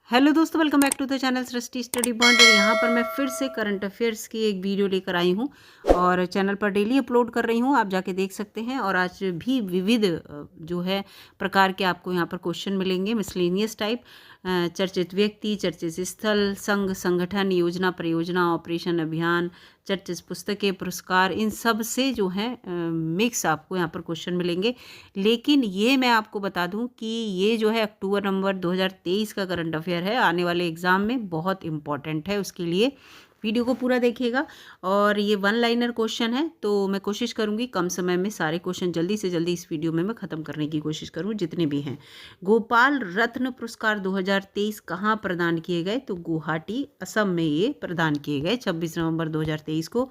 Hello दोस्तों, welcome back to the channel Srishti study point. और यहाँ पर मैं फिर से करंट अफेयर्स की एक वीडियो लेकर आई हूँ और चैनल पर डेली अपलोड कर रही हूँ, आप जाके देख सकते हैं। और आज भी विविध जो है प्रकार के आपको यहाँ पर क्वेश्चन मिलेंगे, मिसलेनियस टाइप। चर्चित व्यक्ति, चर्चित स्थल, संघ, संगठन, योजना, परियोजना, ऑपरेशन, अभियान, चर्चित पुस्तकें, पुरस्कार, इन सब से जो है मिक्स आपको यहाँ पर क्वेश्चन मिलेंगे। लेकिन ये मैं आपको बता दूं कि ये जो है अक्टूबर नवंबर 2023 का करंट अफेयर है, आने वाले एग्ज़ाम में बहुत इम्पॉर्टेंट है। उसके लिए वीडियो को पूरा देखिएगा। और ये वन लाइनर क्वेश्चन है, तो मैं कोशिश करूंगी कम समय में सारे क्वेश्चन जल्दी से जल्दी इस वीडियो में मैं ख़त्म करने की कोशिश करूँ, जितने भी हैं। गोपाल रत्न पुरस्कार 2023 कहाँ प्रदान किए गए? तो गुवाहाटी, असम में ये प्रदान किए गए 26 नवंबर 2023 को।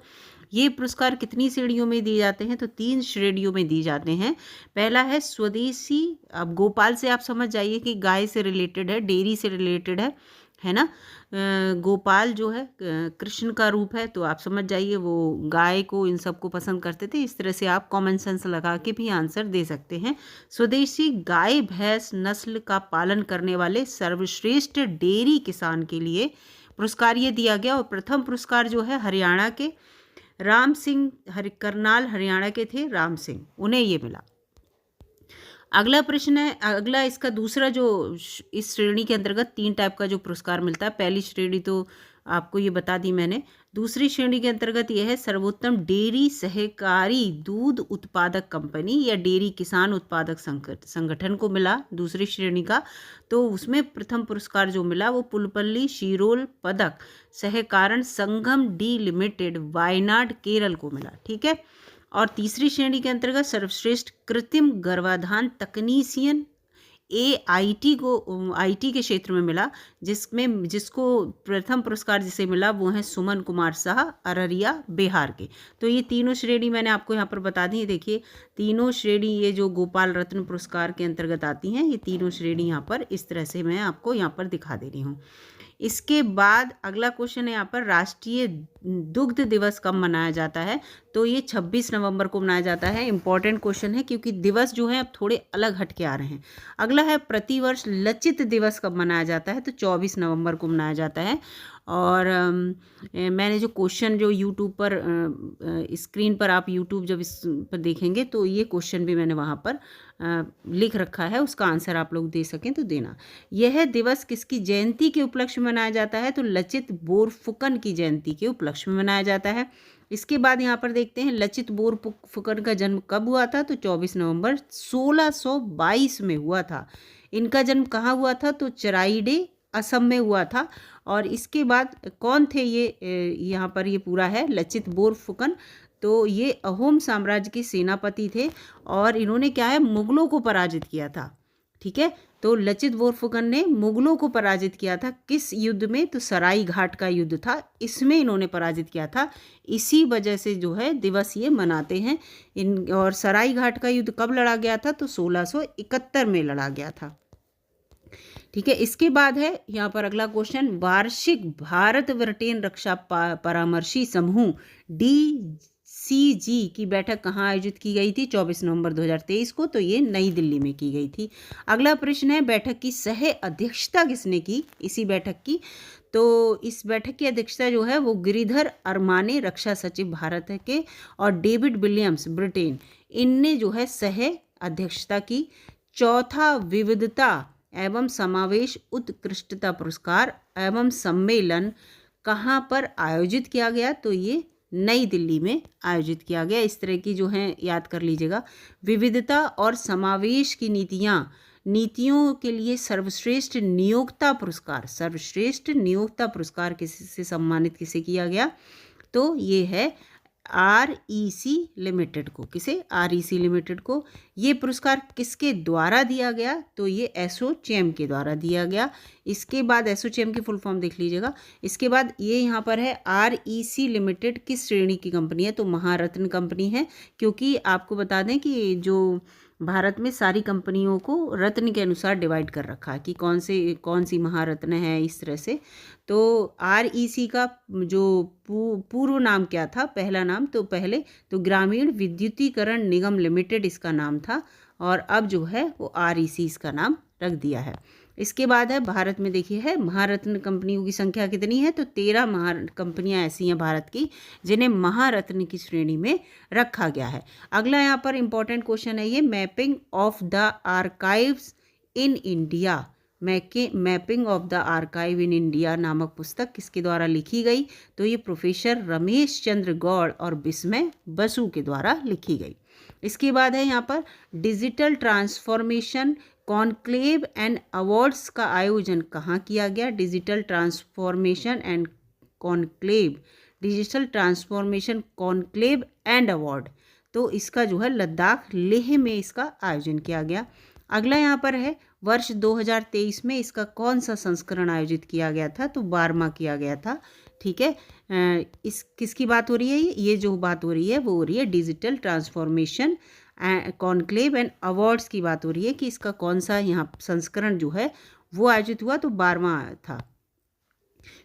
ये पुरस्कार कितनी श्रेणियों में दिए जाते हैं? तो 3 श्रेणियों में दिए जाते हैं। पहला है स्वदेशी। अब गोपाल से आप समझ जाइए कि गाय से रिलेटेड है, डेयरी से रिलेटेड है ना। गोपाल जो है कृष्ण का रूप है, तो आप समझ जाइए वो गाय को, इन सबको पसंद करते थे। इस तरह से आप कॉमन सेंस लगा के भी आंसर दे सकते हैं। स्वदेशी गाय भैंस नस्ल का पालन करने वाले सर्वश्रेष्ठ डेयरी किसान के लिए पुरस्कार ये दिया गया। और प्रथम पुरस्कार जो है हरियाणा के राम सिंह, करनाल हरियाणा के थे राम सिंह, उन्हें ये मिला। अगला प्रश्न है, अगला इसका दूसरा जो इस श्रेणी के अंतर्गत 3 टाइप का जो पुरस्कार मिलता है। पहली श्रेणी तो आपको ये बता दी मैंने। दूसरी श्रेणी के अंतर्गत यह है सर्वोत्तम डेयरी सहकारी दूध उत्पादक कंपनी या डेयरी किसान उत्पादक संगठन को मिला दूसरी श्रेणी का। तो उसमें प्रथम पुरस्कार जो मिला वो पुलपल्ली शीरोल पदक सहकारण संगम डी लिमिटेड, वायनाड, केरल को मिला। ठीक है। और तीसरी श्रेणी के अंतर्गत सर्वश्रेष्ठ कृत्रिम गर्भाधान तकनीशियन AIT को IT के क्षेत्र में मिला, जिसको प्रथम पुरस्कार जिसे मिला वो है सुमन कुमार शाह, अररिया, बिहार के। तो ये तीनों श्रेणी मैंने आपको यहाँ पर बता दी है। देखिए तीनों श्रेणी ये जो गोपाल रत्न पुरस्कार के अंतर्गत आती हैं, ये तीनों श्रेणी यहाँ पर इस तरह से मैं आपको यहाँ पर दिखा दे रही हूँ। इसके बाद अगला क्वेश्चन है यहाँ पर, राष्ट्रीय दुग्ध दिवस कब मनाया जाता है? तो ये 26 नवंबर को मनाया जाता है। इंपॉर्टेंट क्वेश्चन है क्योंकि दिवस जो है अब थोड़े अलग हटके आ रहे हैं। अगला है प्रतिवर्ष लचित दिवस कब मनाया जाता है? तो 24 नवंबर को मनाया जाता है। और मैंने जो क्वेश्चन जो यूट्यूब पर स्क्रीन पर आप यूट्यूब जब इस पर देखेंगे तो ये क्वेश्चन भी मैंने वहाँ पर लिख रखा है, उसका आंसर आप लोग दे सकें तो देना। यह दिवस किसकी जयंती के उपलक्ष्य में मनाया जाता है? तो लचित बोरफुकन की जयंती के उपलक्ष्य में मनाया जाता है। इसके बाद यहाँ पर देखते हैं लचित बोरफुकन का जन्म कब हुआ था? तो 24 नवंबर 1622 में हुआ था। इनका जन्म कहाँ हुआ था? तो चराइडे, असम में हुआ था। और इसके बाद कौन थे ये? यहाँ पर ये पूरा है लचित बोरफुकन। तो ये अहोम साम्राज्य के सेनापति थे और इन्होंने क्या है, मुगलों को पराजित किया था। ठीक है। तो लचित बोरफुकन ने मुगलों को पराजित किया था किस युद्ध में? तो सराय घाट का युद्ध था, इसमें इन्होंने पराजित किया था। इसी वजह से जो है दिवस ये मनाते हैं इन। और सराय घाट का युद्ध कब लड़ा गया था? तो 1671 में लड़ा गया था। ठीक है। इसके बाद है यहाँ पर अगला क्वेश्चन, वार्षिक भारत ब्रिटेन रक्षा परामर्शी समूह DCG की बैठक कहाँ आयोजित की गई थी? 24 नवंबर 2023 को। तो ये नई दिल्ली में की गई थी। अगला प्रश्न है, बैठक की सह अध्यक्षता किसने की इसी बैठक की? तो इस बैठक की अध्यक्षता जो है वो गिरिधर अरमाने, रक्षा सचिव भारत के, और डेविड विलियम्स, ब्रिटेन, इनने जो है सह अध्यक्षता की। चौथा विविधता एवं समावेश उत्कृष्टता पुरस्कार एवं सम्मेलन कहाँ पर आयोजित किया गया? तो ये नई दिल्ली में आयोजित किया गया। इस तरह की जो है याद कर लीजिएगा। विविधता और समावेश की नीतियों के लिए सर्वश्रेष्ठ नियोक्ता पुरस्कार, सर्वश्रेष्ठ नियोक्ता पुरस्कार किसे सम्मानित किसे किया गया? तो ये है REC लिमिटेड को। किसे? REC लिमिटेड को। ये पुरस्कार किसके द्वारा दिया गया? तो ये एसोचैम के द्वारा दिया गया। इसके बाद एसोचैम की फुल फॉर्म देख लीजिएगा। इसके बाद ये यहाँ पर है REC लिमिटेड किस श्रेणी की कंपनी है? तो महारत्न कंपनी है। क्योंकि आपको बता दें कि जो भारत में सारी कंपनियों को रत्न के अनुसार डिवाइड कर रखा है कि कौन सी महारत्न है, इस तरह से। तो REC का जो पूर्व नाम क्या था? पहला नाम तो पहले तो ग्रामीण विद्युतीकरण निगम लिमिटेड इसका नाम था, और अब जो है वो REC इसका नाम रख दिया है। इसके बाद है भारत में, देखिए है महारत्न कंपनियों की संख्या कितनी है, तो 13 कंपनियां ऐसी हैं भारत की जिन्हें महारत्न की श्रेणी में रखा गया है। अगला यहाँ पर इंपॉर्टेंट क्वेश्चन है ये, mapping of the archives in India. Mapping of the archive in India नामक पुस्तक किसके द्वारा लिखी गई, तो ये प्रोफेसर रमेश चंद्र गौड़ और विस्मय बसु के द्वारा लिखी गई। इसके बाद है यहाँ पर digital transformation conclave and awards का आयोजन कहाँ किया गया, digital transformation and conclave, digital transformation conclave and award, तो इसका जो है लद्दाख लेह में इसका आयोजन किया गया। अगला यहाँ पर है वर्ष 2023 में इसका कौन सा संस्करण आयोजित किया गया था, तो 12वां किया गया था। ठीक है, इस किसकी बात हो रही है, ये जो बात हो रही है वो हो रही है digital transformation conclave and awards की बात हो रही है कि इसका कौन सा यहाँ संस्करण जो है वो आयोजित हुआ, तो 12वां था।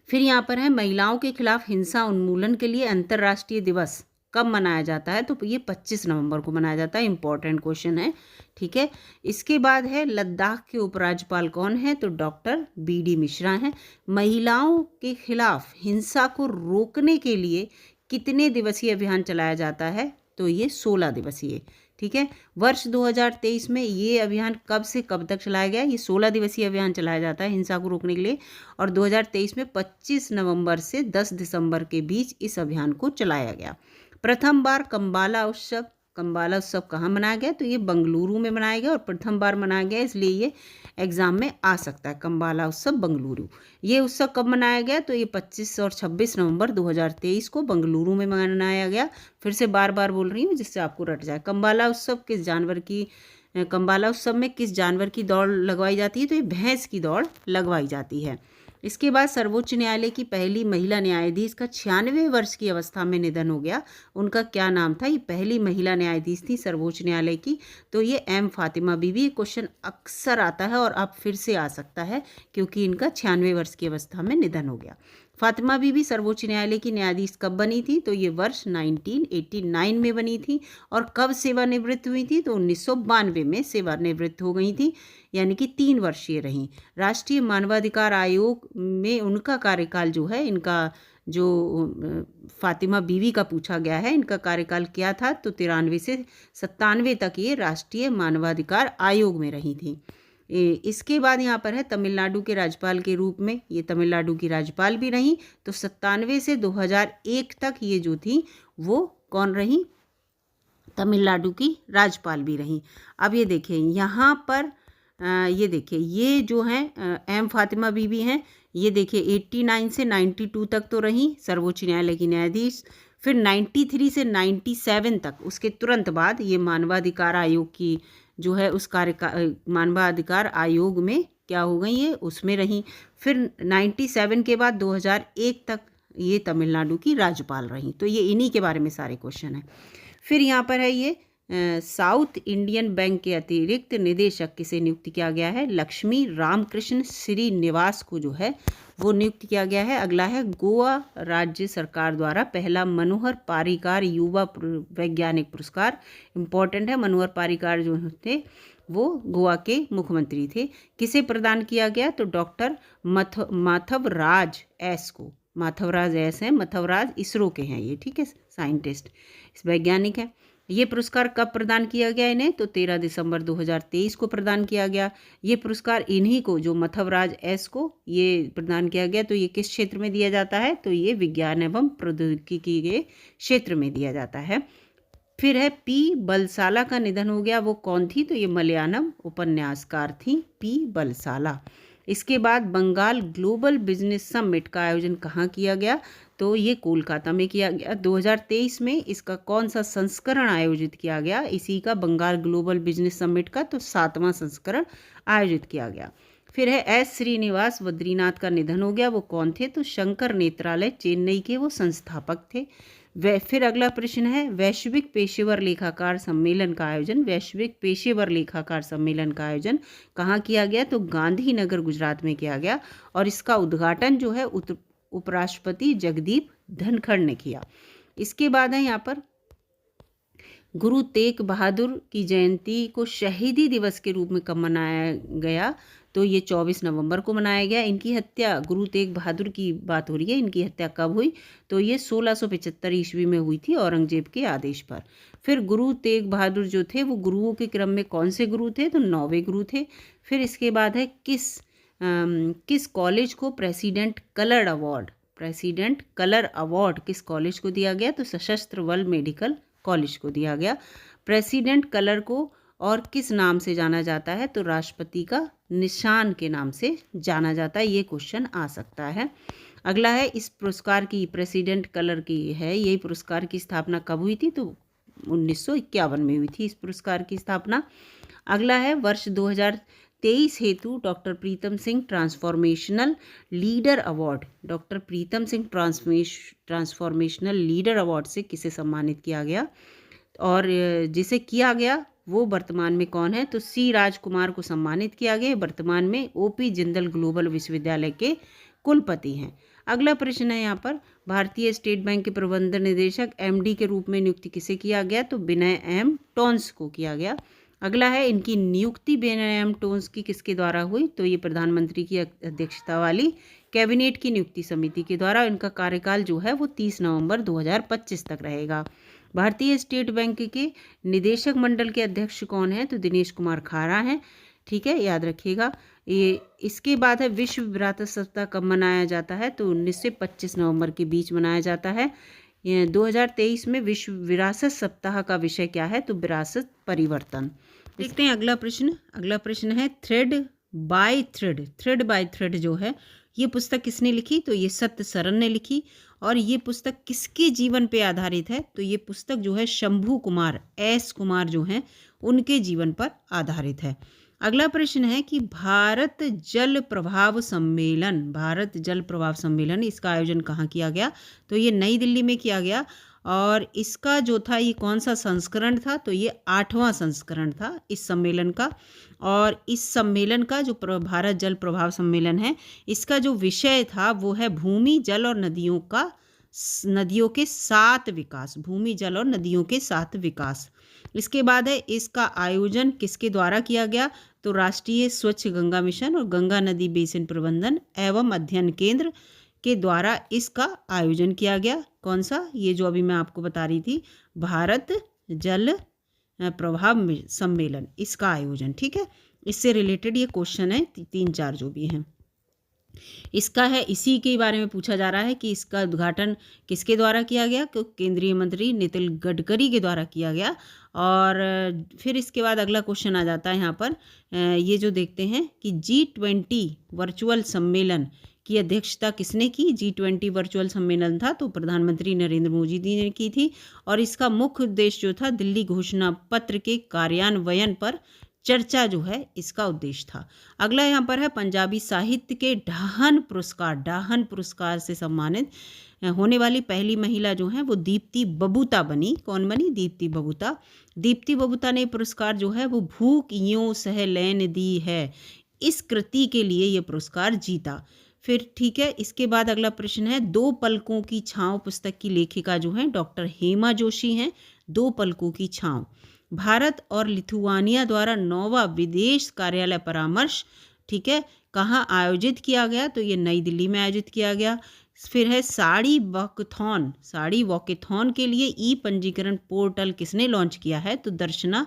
फिर यहाँ पर है महिलाओं के खिलाफ हिंसा उन्मूलन के लिए अंतर्राष्ट्रीय दिवस कब मनाया जाता है, तो ये 25 नवंबर को मनाया जाता है। इंपॉर्टेंट क्वेश्चन है। ठीक है, इसके बाद है लद्दाख के उपराज्यपाल कौन है, तो डॉक्टर BD मिश्रा हैं। महिलाओं के खिलाफ हिंसा को रोकने के लिए कितने दिवसीय अभियान चलाया जाता है, तो ये 16 दिवसीय। ठीक है, वर्ष 2023 में ये अभियान कब से कब तक चलाया गया, ये 16 दिवसीय अभियान चलाया जाता है हिंसा को रोकने के लिए, और 2023 में 25 नवंबर से 10 दिसंबर के बीच इस अभियान को चलाया गया। प्रथम बार कंबाला उत्सव कहाँ मनाया गया, तो ये बेंगलुरु में मनाया गया और प्रथम बार मनाया गया, इसलिए ये एग्जाम में आ सकता है। कंबाला उत्सव बेंगलुरु, ये उत्सव कब मनाया गया, तो ये 25 और 26 नवंबर 2023 को बेंगलुरु में मनाया गया। फिर से बार बार बोल रही हूँ जिससे आपको रट जाए। कंबाला उत्सव में किस जानवर की दौड़ लगवाई जाती है, तो ये भैंस की दौड़ लगवाई जाती है। इसके बाद सर्वोच्च न्यायालय की पहली महिला न्यायाधीश का 96वें वर्ष की अवस्था में निधन हो गया। उनका क्या नाम था, ये पहली महिला न्यायाधीश थी सर्वोच्च न्यायालय की, तो ये M फातिमा बीबी। ये क्वेश्चन अक्सर आता है और अब फिर से आ सकता है क्योंकि इनका 96वें वर्ष की अवस्था में निधन हो गया। फातिमा बीबी सर्वोच्च न्यायालय की न्यायाधीश कब बनी थी, तो ये वर्ष 1989 में बनी थी। और कब सेवानिवृत्त हुई थी, तो 1992 में सेवानिवृत्त हो गई थी, यानी कि 3 वर्षीय रहीं। राष्ट्रीय मानवाधिकार आयोग में उनका कार्यकाल जो है, इनका जो फातिमा बीवी का पूछा गया है, इनका कार्यकाल क्या था, तो 93 से 97 तक ये राष्ट्रीय मानवाधिकार आयोग में रही थी। इसके बाद यहाँ पर है तमिलनाडु के राज्यपाल के रूप में, ये तमिलनाडु की राज्यपाल भी रहीं, तो 97 से 2001 तक ये जो थी वो कौन रही, तमिलनाडु की राज्यपाल भी रहीं। अब ये देखिए यहाँ पर ये देखिए ये जो हैं M फातिमा बीबी हैं, ये देखिए 89 से 92 तक तो रहीं सर्वोच्च न्यायालय की न्यायाधीश। फिर 93 से 97 तक, उसके तुरंत बाद ये मानवाधिकार आयोग की जो है उस मानवाधिकार आयोग में क्या हो गई, ये उसमें रहीं। फिर 97 के बाद 2001 तक ये तमिलनाडु की राज्यपाल रहीं। तो ये इन्हीं के बारे में सारे क्वेश्चन हैं। फिर यहाँ पर है ये साउथ इंडियन बैंक के अतिरिक्त निदेशक किसे नियुक्त किया गया है, लक्ष्मी रामकृष्ण श्रीनिवास को जो है वो नियुक्त किया गया है। अगला है गोवा राज्य सरकार द्वारा पहला मनोहर पारिकर युवा वैज्ञानिक पुरस्कार। इम्पॉर्टेंट है, मनोहर पारिकर जो थे वो गोवा के मुख्यमंत्री थे। किसे प्रदान किया गया, तो डॉक्टर माथवराज एस को। माथवराज एस हैं, माथवराज इसरो के हैं ये, ठीक है, साइंटिस्ट, वैज्ञानिक है। ये पुरस्कार कब प्रदान किया गया इन्हें, तो 13 दिसंबर 2023 को प्रदान किया गया। ये पुरस्कार इन्हीं को, जो माथवराज एस को ये प्रदान किया गया। तो ये किस क्षेत्र में दिया जाता है, तो ये विज्ञान एवं प्रौद्योगिकी के क्षेत्र में दिया जाता है। फिर है P बलसाला का निधन हो गया, वो कौन थी, तो ये मलयालम उपन्यासकार थी P बलसाला। इसके बाद बंगाल ग्लोबल बिजनेस समिट का आयोजन कहाँ किया गया, तो ये कोलकाता में किया गया। 2023 में इसका कौन सा संस्करण आयोजित किया गया, इसी का बंगाल ग्लोबल बिजनेस समिट का, तो 7वां संस्करण आयोजित किया गया। फिर है S श्रीनिवास बद्रीनाथ का निधन हो गया, वो कौन थे, तो शंकर नेत्रालय चेन्नई के वो संस्थापक थे। फिर अगला प्रश्न है वैश्विक पेशेवर लेखाकार सम्मेलन का आयोजन। वैश्विक पेशेवर लेखाकार सम्मेलन का आयोजन कहाँ किया गया, तो गांधीनगर गुजरात में किया गया। और इसका उद्घाटन जो है उपराष्ट्रपति जगदीप धनखड़ ने किया। इसके बाद है यहाँ पर गुरु तेग बहादुर की जयंती को शहीदी दिवस के रूप में कब मनाया गया, तो ये 24 नवंबर को मनाया गया। इनकी हत्या, गुरु तेग बहादुर की बात हो रही है, इनकी हत्या कब हुई? तो ये 1675 ईस्वी में हुई थी औरंगजेब के आदेश पर। फिर गुरु तेग बहादुर जो थे वो गुरुओं के क्रम में कौन से गुरु थे? तो 9वें गुरु थे। फिर इसके बाद है किस कॉलेज को प्रेसिडेंट कलर अवार्ड किस कॉलेज को दिया गया? तो सशस्त्र बल मेडिकल कॉलेज को दिया गया। प्रेसिडेंट कलर को और किस नाम से जाना जाता है? तो राष्ट्रपति का निशान के नाम से जाना जाता है। ये क्वेश्चन आ सकता है। अगला है, इस पुरस्कार की, प्रेसिडेंट कलर की है, यही पुरस्कार की स्थापना कब हुई थी? तो 1951 में हुई थी इस पुरस्कार की स्थापना। अगला है, वर्ष 2023 हेतु doctor Pritam Singh transformational leader award, doctor Pritam Singh transformational leader award से किसे सम्मानित किया गया? और जिसे किया गया वो वर्तमान में कौन है? तो सी राजकुमार को सम्मानित किया गया। वर्तमान में ओपी जिंदल ग्लोबल विश्वविद्यालय के कुलपति हैं। अगला प्रश्न है यहाँ पर, भारतीय स्टेट बैंक के प्रबंध निदेशक एमडी के रूप में नियुक्ति किसे किया गया? तो विनय एम टोन्स को किया गया। अगला है, इनकी नियुक्ति विनय एम टोन्स की किसके द्वारा हुई? तो ये प्रधानमंत्री की अध्यक्षता वाली कैबिनेट की नियुक्ति समिति के द्वारा। इनका कार्यकाल जो है वो 30 नवंबर 2025 तक रहेगा। भारतीय स्टेट बैंक के निदेशक मंडल के अध्यक्ष कौन है? तो दिनेश कुमार खारा हैं। ठीक है, याद रखिएगा। ये इसके बाद है, विश्व विरासत सप्ताह कब मनाया जाता है? तो 19 से 25 नवंबर के बीच मनाया जाता है। 2023 में विश्व विरासत सप्ताह का विषय क्या है? तो विरासत परिवर्तन। देखते हैं अगला प्रश्न। अगला प्रश्न है, थ्रेड बाय थ्रेड जो है, ये पुस्तक किसने लिखी? तो ये सत्य सरन ने लिखी। और ये पुस्तक किसके जीवन पे आधारित है? तो ये पुस्तक जो है शंभू कुमार एस कुमार जो हैं उनके जीवन पर आधारित है। अगला प्रश्न है कि भारत जल प्रभाव सम्मेलन इसका आयोजन कहाँ किया गया? तो ये नई दिल्ली में किया गया। और इसका जो था, ये कौन सा संस्करण था? तो ये 8वां संस्करण था इस सम्मेलन का। और इस सम्मेलन का जो भारत जल प्रभाव सम्मेलन है, इसका जो विषय था वो है भूमि जल और नदियों के साथ विकास, भूमि जल और नदियों के साथ विकास। इसके बाद है, इसका आयोजन किसके द्वारा किया गया? तो राष्ट्रीय स्वच्छ गंगा मिशन और गंगा नदी बेसिन प्रबंधन एवं अध्ययन केंद्र के द्वारा इसका आयोजन किया गया। कौन सा? ये जो अभी मैं आपको बता रही थी, भारत जल प्रभाव सम्मेलन, इसका आयोजन। ठीक है, इससे रिलेटेड ये क्वेश्चन है 3-4 जो भी हैं। इसका है, इसी के बारे में पूछा जा रहा है कि इसका उद्घाटन किसके द्वारा किया गया? केंद्रीय मंत्री नितिन गडकरी के द्वारा किया गया। और फिर इसके बाद अगला क्वेश्चन आ जाता है यहाँ पर, ये जो देखते हैं कि G20 वर्चुअल सम्मेलन की अध्यक्षता किसने की? G20 वर्चुअल सम्मेलन था तो प्रधानमंत्री नरेंद्र मोदी जी ने की थी। और इसका मुख्य उद्देश्य जो था, दिल्ली घोषणा पत्र के कार्यान्वयन पर चर्चा जो है इसका उद्देश्य था। अगला यहाँ पर है, पंजाबी साहित्य के डाहन पुरस्कार से सम्मानित होने वाली पहली महिला जो है वो दीप्ति बबूता बनी। कौन बनी? दीप्ति बबूता ने पुरस्कार जो है वो भूख यूं सह लैन दी है, इस कृति के लिए ये पुरस्कार जीता। फिर ठीक है, इसके बाद अगला प्रश्न है, 2 पलकों की छाँव पुस्तक की लेखिका जो है डॉक्टर हेमा जोशी हैं। 2 पलकों की छाँव भारत और लिथुआनिया द्वारा 9वां विदेश कार्यालय परामर्श, ठीक है, कहाँ आयोजित किया गया? तो ये नई दिल्ली में आयोजित किया गया। फिर है, साड़ी वॉकेथॉन के लिए ई पंजीकरण पोर्टल किसने लॉन्च किया है? तो दर्शना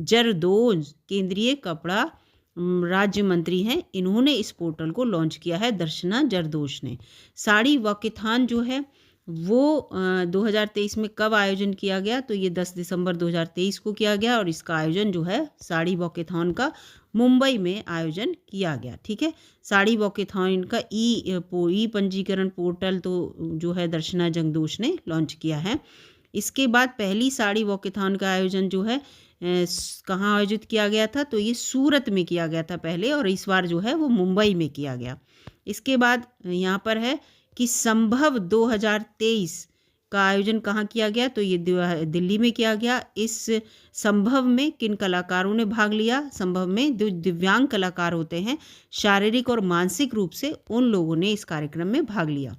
जरदोज केंद्रीय कपड़ा राज्य मंत्री हैं, इन्होंने इस पोर्टल को लॉन्च किया है, दर्शना जरदोश ने। साड़ी वॉकेथॉन जो है वो 2023 में कब आयोजन किया गया? तो ये 10 दिसंबर 2023 को किया गया। और इसका आयोजन जो है साड़ी वॉकेथॉन का मुंबई में आयोजन किया गया। ठीक है, साड़ी वॉकेथॉन का ई पंजीकरण पोर्टल तो जो है दर्शना जरदोश ने लॉन्च किया है। इसके बाद पहली साड़ी वॉकेथॉन का आयोजन जो है कहाँ आयोजित किया गया था? तो ये सूरत में किया गया था पहले, और इस बार जो है वो मुंबई में किया गया। इसके बाद यहाँ पर है कि संभव 2023 का आयोजन कहाँ किया गया? तो ये दिल्ली में किया गया। इस संभव में किन कलाकारों ने भाग लिया? संभव में जो दिव्यांग कलाकार होते हैं, शारीरिक और मानसिक रूप से, उन लोगों ने इस कार्यक्रम में भाग लिया।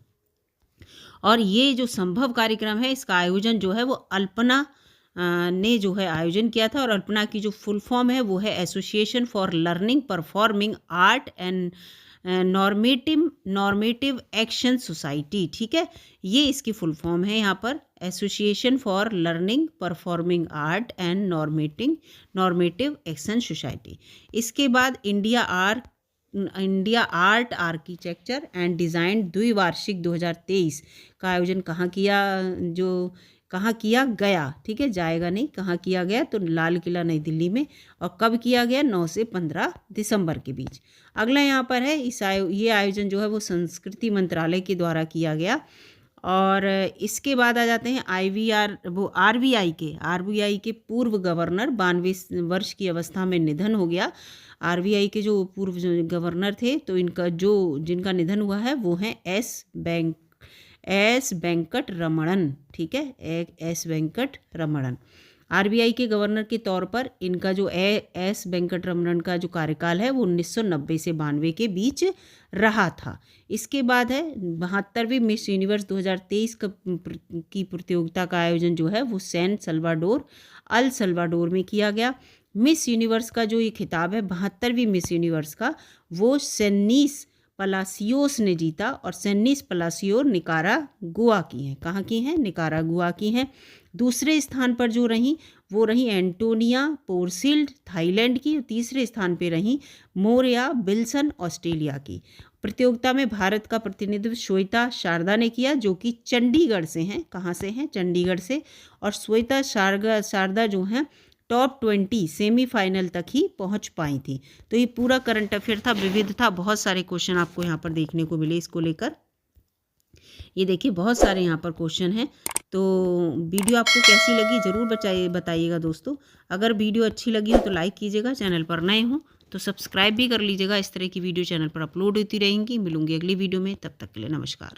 और ये जो संभव कार्यक्रम है, इसका आयोजन जो है वो अल्पना ने जो है आयोजन किया था। और अल्पना की जो फुल फॉर्म है वो है association for learning performing art and normative action society. ठीक है, ये इसकी फुल फॉर्म है यहाँ पर, association for learning performing art and normative action society. इसके बाद India art architecture and design द्विवार्षिक 2023 का आयोजन कहाँ किया गया। ठीक है, जाएगा नहीं, कहाँ किया गया, तो लाल किला नई दिल्ली में। और कब किया गया, 9 से 15 दिसंबर के बीच। अगला यहाँ पर है ये आयोजन जो है वो संस्कृति मंत्रालय के द्वारा किया गया। और इसके बाद आ जाते हैं आरबीआई के पूर्व गवर्नर 92 वर्ष की अवस्था में निधन हो गया। आरबीआई के जो पूर्व गवर्नर थे, तो जिनका निधन हुआ है वो हैं एस वेंकट रमणन। ठीक है, एस वेंकट रमणन। आरबीआई के गवर्नर के तौर पर इनका जो एस वेंकट रमणन का जो कार्यकाल है वो 1990 से 92 के बीच रहा था। इसके बाद है 72वीं मिस यूनिवर्स 2023 की प्रतियोगिता का आयोजन जो है वो अल सल्वाडोर में किया गया। मिस यूनिवर्स का जो ये खिताब है 72वीं मिस यूनिवर्स का, वो सेन्नीस पलासियोस ने जीता। और सेन्नीस पलासियो निकारागुआ की हैं। कहाँ की हैं, निकारागुआ की हैं। दूसरे स्थान पर जो रहीं वो रही एंटोनिया पोर्सिल्ड थाईलैंड की। तीसरे स्थान पे रही मोरिया बिल्सन ऑस्ट्रेलिया की। प्रतियोगिता में भारत का प्रतिनिधित्व श्वेता शारदा ने किया, जो कि चंडीगढ़ से हैं। कहाँ से हैं, चंडीगढ़ से। और श्वेता शारदा जो हैं टॉप 20 सेमीफाइनल तक ही पहुंच पाई थी। तो ये पूरा करंट अफेयर था, विविध था, बहुत सारे क्वेश्चन आपको यहाँ पर देखने को मिले इसको लेकर। ये देखिए बहुत सारे यहाँ पर क्वेश्चन हैं। तो वीडियो आपको कैसी लगी ज़रूर बताइएगा दोस्तों। अगर वीडियो अच्छी लगी हो तो लाइक कीजिएगा, चैनल पर नए हो तो सब्सक्राइब भी कर लीजिएगा। इस तरह की वीडियो चैनल पर अपलोड होती रहेंगी। मिलूंगी अगली वीडियो में, तब तक के लिए नमस्कार।